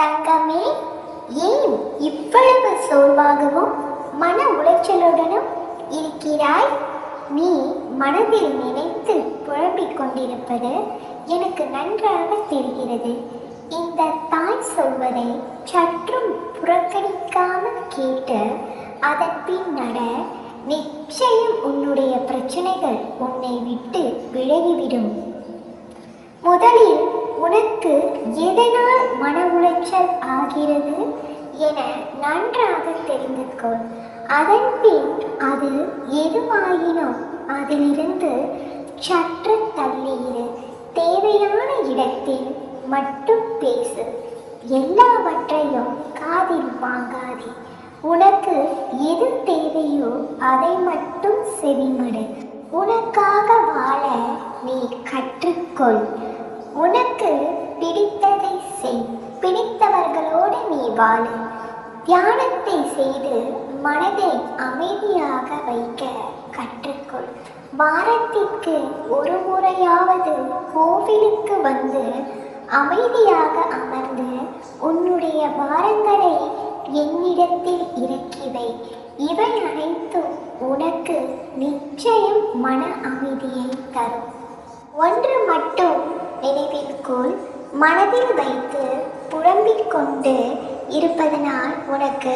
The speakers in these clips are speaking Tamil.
தங்கமே, ஏன் இவ்வளவு சோர்வாகவும் மன உளைச்சலுடனும் இருக்கிறாய்? நீ மனதில் நினைத்து புலம்பிக் கொண்டிருப்பது எனக்கு நன்றாக தெரிகிறது. இந்த தாய் சொல்வதை சற்றும் புறக்கணிக்காமல் கேட்டு அதன் பின் நட. நிச்சயம் உன்னுடைய பிரச்சனைகள் உன்னை விட்டு விலகிவிடும். முதலில் உனக்கு எதனால் மன உளைச்சல் ஆகிறது என நன்றாக தெரிந்து கொள். அதன் பின் அது எதுவாயினும் அதிலிருந்து சற்று தள்ளியிரு. தேவையான இடத்தில் மட்டும் பேசு. எல்லாவற்றையும் காதில் வாங்காதே. உனக்கு எது தேவையோ அதை மட்டும் செவிமடு. உனக்காக வாழ நீ கற்றுக்கொள். உனக்கு பிடித்ததை செய். பிடித்தவர்களோடு நீ வாழு. தியானத்தை செய்து மனதை அமைதியாக வைக்க கற்றுக்கொள். வாரத்திற்கு ஒரு முறையாவது கோவிலுக்கு வந்து அமைதியாக அமர்ந்து உன்னுடைய பாரங்களை என்னிடத்தில் இறக்கி வை. இவை அனைத்தும் உனக்கு நிச்சயம் மன அமைதியை தரும். ஒன்று மட்டும் நினைவில் கொள். மனதில் வைத்து புலம்பிக் கொண்டு இருப்பதனால் உனக்கு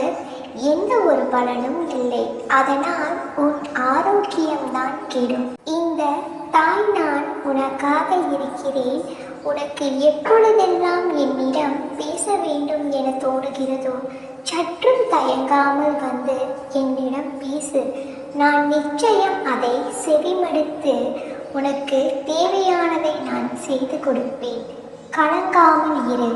எந்த ஒரு பலனும் இல்லை. அதனால் உன் ஆரோக்கியம்தான் கெடும். இந்த தாய் நான் உனக்காக இருக்கிறேன். உனக்கு எப்பொழுதெல்லாம் என்னிடம் பேச வேண்டும் என தோணுகிறதோ சற்றும் தயங்காமல் வந்து என்னிடம் பேசு. நான் நிச்சயம் அதை செவிமடுத்து உனக்கு தேவையானதை நான் செய்து கொடுப்பேன். கலங்காமல் இரு.